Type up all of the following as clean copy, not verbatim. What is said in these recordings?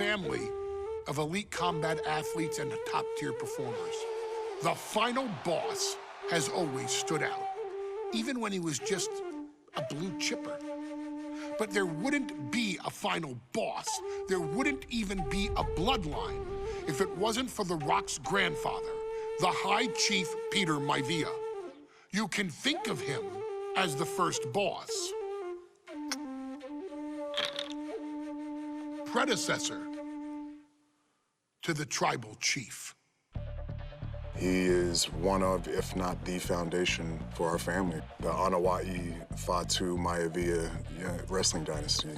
family of elite combat athletes and top-tier performers. The final boss has always stood out, even when he was just a blue chipper. But there wouldn't be a final boss, there wouldn't even be a bloodline if it wasn't for The Rock's grandfather, the High Chief Peter Maivia. You can think of him as the first boss. Predecessor to the tribal chief. He is one of, if not the foundation for our family. The Anawa'i Fatu Maivia wrestling dynasty.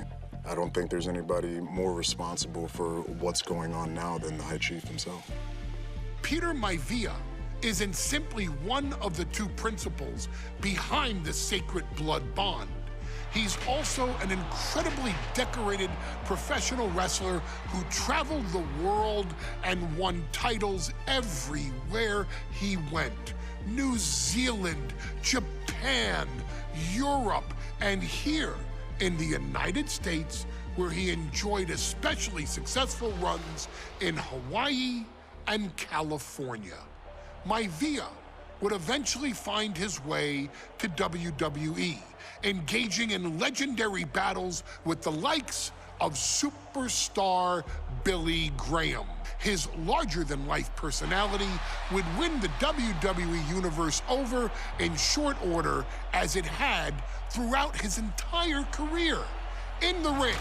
I don't think there's anybody more responsible for what's going on now than the High Chief himself. Peter Maivia isn't simply one of the two principals behind the sacred blood bond. He's also an incredibly decorated professional wrestler who traveled the world and won titles everywhere he went. New Zealand, Japan, Europe, and here in the United States, where he enjoyed especially successful runs in Hawaii and California. Maivia would eventually find his way to WWE, engaging in legendary battles with the likes of superstar Billy Graham. His larger-than-life personality would win the WWE Universe over in short order, as it had throughout his entire career. In the ring,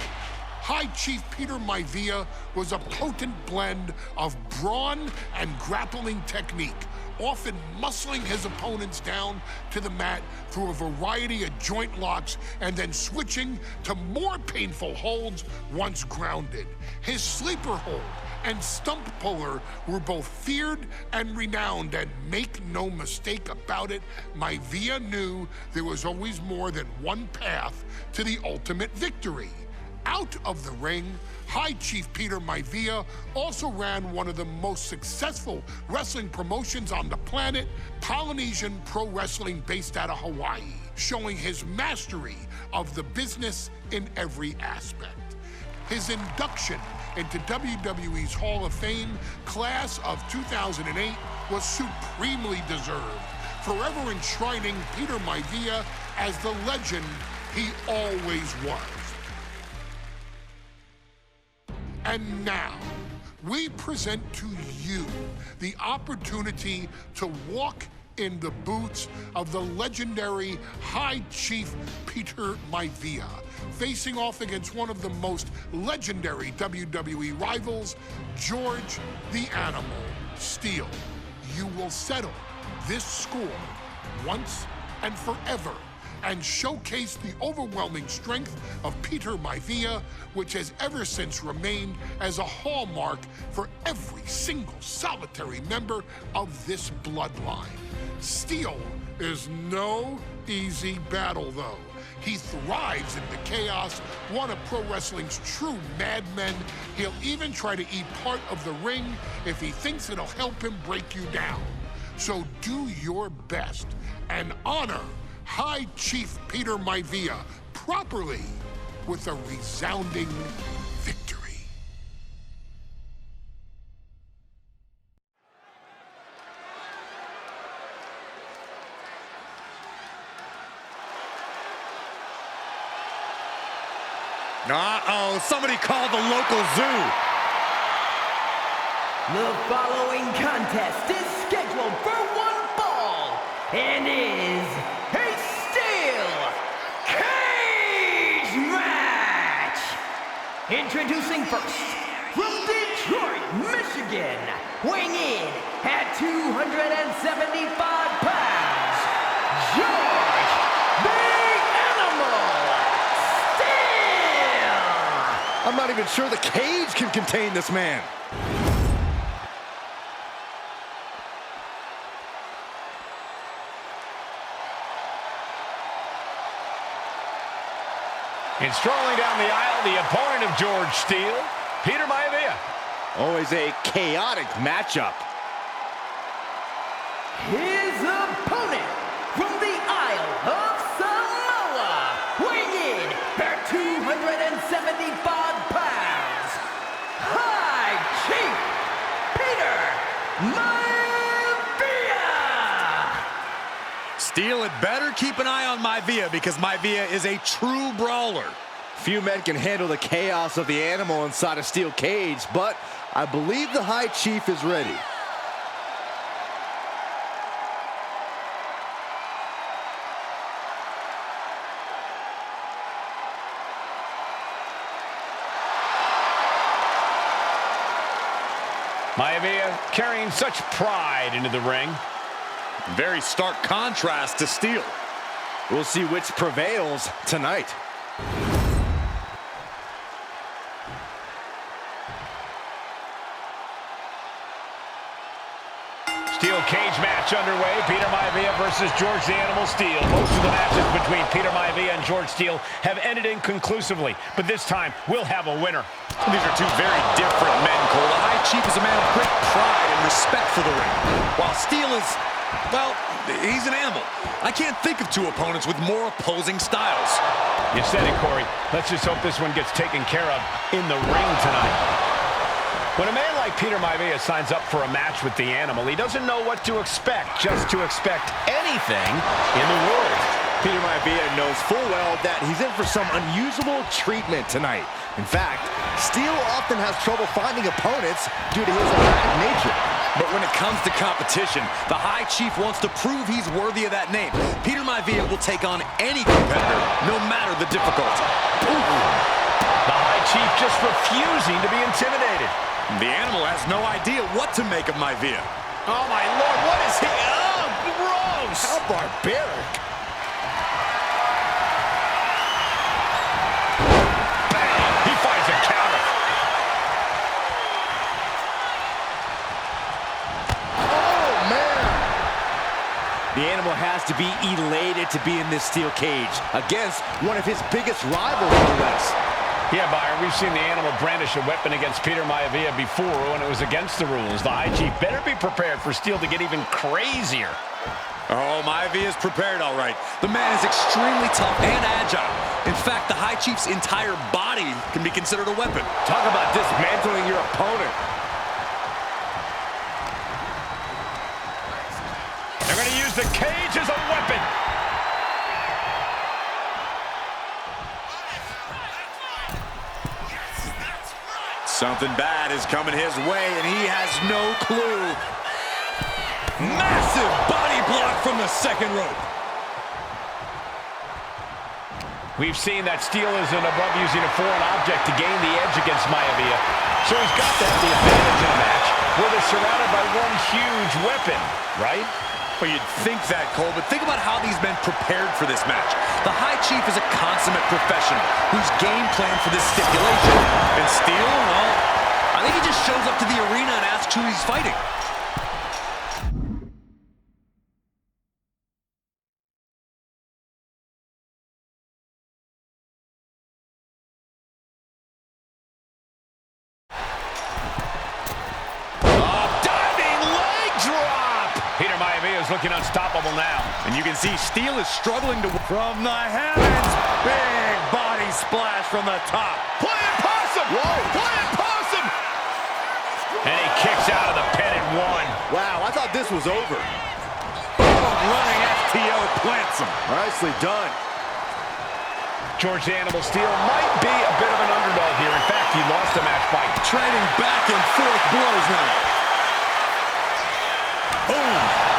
High Chief Peter Maivia was a potent blend of brawn and grappling technique, often muscling his opponents down to the mat through a variety of joint locks and then switching to more painful holds once grounded. His sleeper hold and stump puller were both feared and renowned, and make no mistake about it, Maivia knew there was always more than one path to the ultimate victory. Out of the ring, High Chief Peter Maivia also ran one of the most successful wrestling promotions on the planet, Polynesian Pro Wrestling, based out of Hawaii, showing his mastery of the business in every aspect. His induction into WWE's Hall of Fame class of 2008 was supremely deserved, forever enshrining Peter Maivia as the legend he always was. And now, we present to you the opportunity to walk in the boots of the legendary High Chief Peter Maivia, facing off against one of the most legendary WWE rivals, George the Animal Steele. You will settle this score once and forever, and showcase the overwhelming strength of Peter Maivia, which has ever since remained as a hallmark for every single solitary member of this bloodline. Steele is no easy battle, though. He thrives in the chaos, one of pro wrestling's true madmen. He'll even try to eat part of the ring if he thinks it'll help him break you down. So do your best and honor High Chief Peter Maivia properly with a resounding victory. Uh-oh, somebody called the local zoo. The following contest is scheduled for one fall and is a steel cage match. Introducing first, from Detroit, Michigan, weighing in at 275 pounds, George the Animal Steele. I'm not even sure the cage can contain this man. And strolling down the aisle, the opponent of George Steele, Peter Maivia. Always a chaotic matchup. His opponent from the Isle of Samoa, weighing in at 275 pounds, Steel had better keep an eye on Maivia because Maivia is a true brawler. Few men can handle the chaos of the animal inside a steel cage, but I believe the High Chief is ready. Maivia carrying such pride into the ring. Very stark contrast to Steel. We'll see which prevails tonight. Steel cage match underway. Peter Maivia versus George the Animal Steel. Most of the matches between Peter Maivia and George Steel have ended inconclusively, but this time we'll have a winner. These are two very different men, Cole. The High Chief is a man of great pride and respect for the ring, while Steel is, well, he's an animal. I can't think of two opponents with more opposing styles. You said it, Corey. Let's just hope this one gets taken care of in the ring tonight. When a man like Peter Maivia signs up for a match with the animal, he doesn't know what to expect, just to expect anything in the world. Peter Maivia knows full well that he's in for some unusual treatment tonight. In fact, Steel often has trouble finding opponents due to his erratic nature. But when it comes to competition, the High Chief wants to prove he's worthy of that name. Peter Maivia will take on any competitor, no matter the difficulty. Ooh. The High Chief just refusing to be intimidated. The animal has no idea what to make of Maivia. Oh, my Lord, what is he? Oh, gross! How barbaric. He finds a counter. Oh, man! The animal has to be elated to be in this steel cage against one of his biggest rivals, no less. Yeah, Byron, we've seen the animal brandish a weapon against Peter Maivia before when it was against the rules. The High Chief better be prepared for Steel to get even crazier. Oh, Maivia is prepared, all right. The man is extremely tough and agile. In fact, the High Chief's entire body can be considered a weapon. Talk about dismantling your opponent. They're going to use the cage as a weapon. Something bad is coming his way, and he has no clue. Massive body block from the second rope. We've seen that Steel isn't above using a foreign object to gain the edge against Maivia. So he's got to have the advantage in a match where they're surrounded by one huge weapon, right? Well, you'd think that, Cole, but think about how these men prepared for this match. The High Chief is a consummate professional whose game plan for this stipulation. And Steel, well, I think he just shows up to the arena and asks who he's fighting. Peter Maivia is looking unstoppable now. And you can see Steel is struggling to... From the heavens, big body splash from the top. Playing possum! Whoa! Playing possum! And he kicks out of the pin and one. Wow, I thought this was over. Boom, running FTO plants him. Nicely done. George the Animal Steel might be a bit of an underdog here. In fact, he lost the match by trading back and forth blows now. Boom.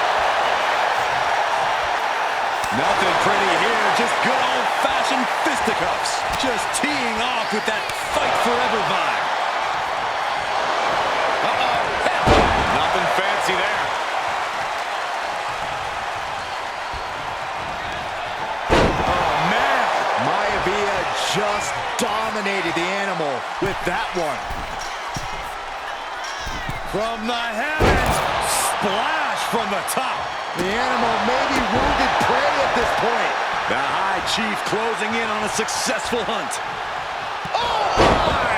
Nothing pretty here, just good old-fashioned fisticuffs. Just teeing off with that fight forever vibe. Uh-oh. Nothing fancy there. Oh, man. Maivia just dominated the animal with that one. From the heavens, splash from the top. The animal may be wounded prey at this point. The High Chief closing in on a successful hunt. Oh, my!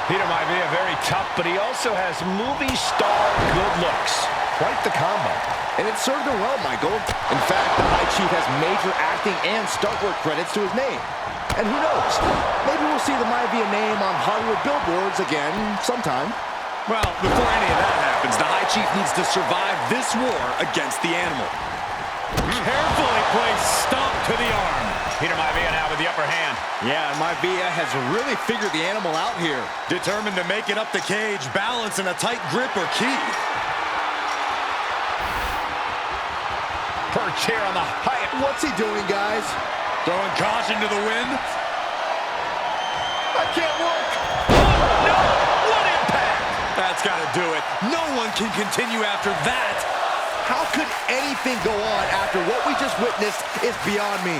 Peter Maivia, very tough, but he also has movie star good looks. Quite the combo. And it served him well, Michael. In fact, the High Chief has major acting and stunt work credits to his name. And who knows? Maybe we'll see the Maivia name on Hollywood billboards again sometime. Well, before any of that happens, the High Chief needs to survive this war against the animal. Carefully placed stomp to the arm. Peter Maivia now with the upper hand. Yeah, Maivia has really figured the animal out here. Determined to make it up the cage, balance and a tight grip are key. Perch here on the height. What's he doing, guys? Throwing caution to the wind. I can't work. Oh, no! What impact! That's got to do it. No one can continue after that. How could anything go on after what we just witnessed is beyond me.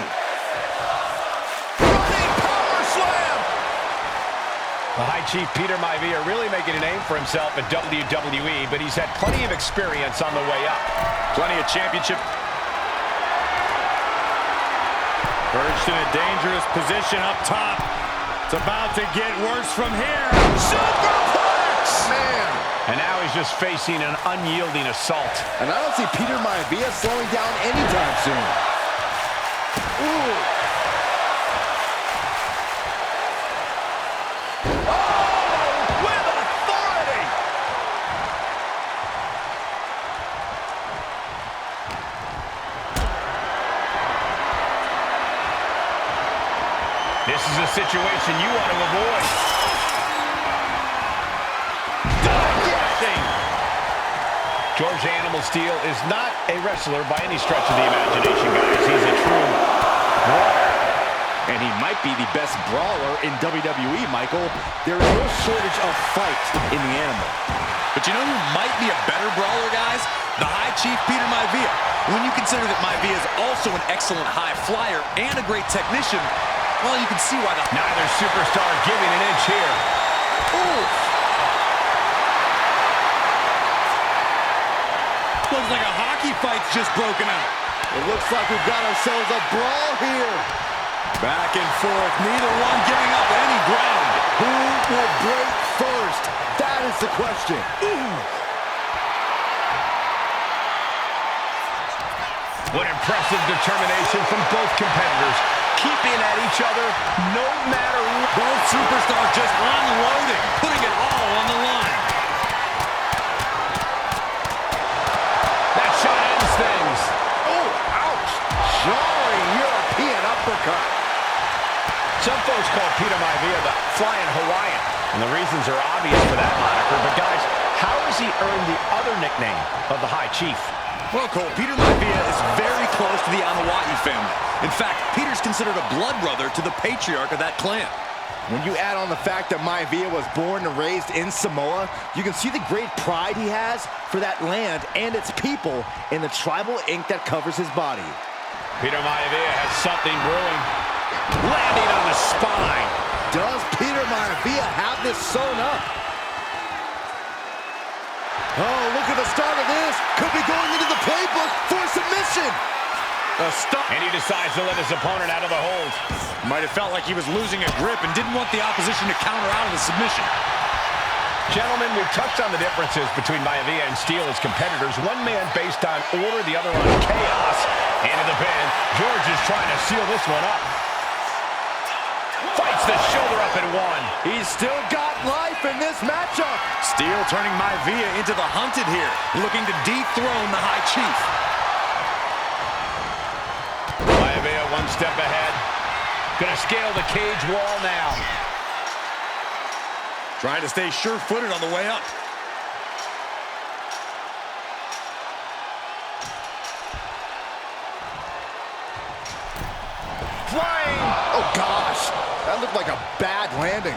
Running power slam! The High Chief Peter Maivia really making a name for himself at WWE, but he's had plenty of experience on the way up. Plenty of championship. Perched in a dangerous position up top. It's about to get worse from here. Superplex! Man! And now he's just facing an unyielding assault. And I don't see Peter Maivia slowing down anytime soon. Ooh! Oh! With authority! This is a situation you want to avoid. George Animal Steel is not a wrestler by any stretch of the imagination, guys. He's a true brawler. And he might be the best brawler in WWE, Michael. There is no shortage of fight in the animal. But you know who might be a better brawler, guys? The High Chief Peter Maivia. When you consider that Maivia is also an excellent high flyer and a great technician, well, you can see why the... Neither superstar giving an inch here. Ooh! Looks like a hockey fight's just broken out. It looks like we've got ourselves a brawl here. Back and forth, neither one giving up any ground. Who will break first? That is the question. What impressive determination from both competitors, keeping at each other no matter what. Both superstars just unloading, putting it all on the line. That shot ends things. Oh, ouch. Jarring European uppercut. Some folks call Peter Maivia the Flying Hawaiian, and the reasons are obvious for that moniker. But guys, how has he earned the other nickname of the High Chief? Well, Cole, Peter Maivia is very close to the Anawahi family. In fact, Peter's considered a blood brother to the patriarch of that clan. When you add on the fact that Maivia was born and raised in Samoa, you can see the great pride he has for that land and its people in the tribal ink that covers his body. Peter Maivia has something brewing. Landing on the spine. Does Peter Maivia have this sewn up? Oh, look at the start of this. Could be going into the playbook for submission. And he decides to let his opponent out of the hold. Might have felt like he was losing a grip and didn't want the opposition to counter out of the submission. Gentlemen, we've touched on the differences between Maivia and Steel as competitors. One man based on order, the other on chaos. Into the pin. George is trying to seal this one up. Fights the shoulder up and one. He's still got life in this matchup. Steel turning Maivia into the hunted here, looking to dethrone the High Chief. Maivia one step ahead. Gonna scale the cage wall now. Trying to stay sure-footed on the way up. Flying. Oh, gosh. That looked like a bad landing.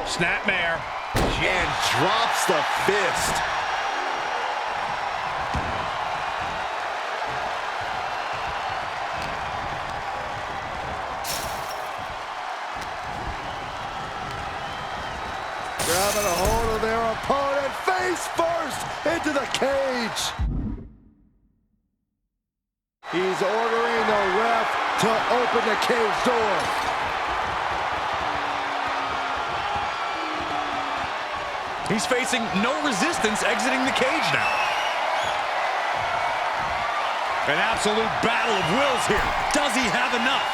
Snapmare. And drops the fist. Grabbing a hold of their opponent face first into the cage. He's ordering the ref to open the cage door. He's facing no resistance exiting the cage now. An absolute battle of wills here. Does he have enough?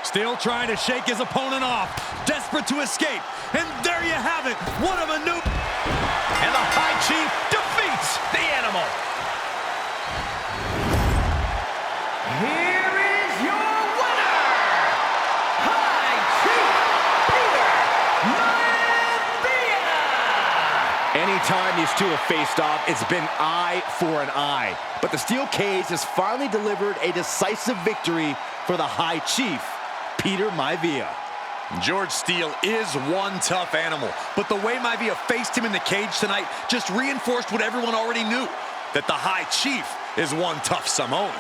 Still trying to shake his opponent off. Desperate to escape. And there you have it. What a maneuver. And the High Chief defeats the Animal. Here is your winner, High Chief Peter Maivia! Anytime these two have faced off, it's been eye for an eye. But the steel cage has finally delivered a decisive victory for the High Chief, Peter Maivia. George Steele is one tough animal, but the way Maivia faced him in the cage tonight just reinforced what everyone already knew, that the High Chief is one tough Samoan.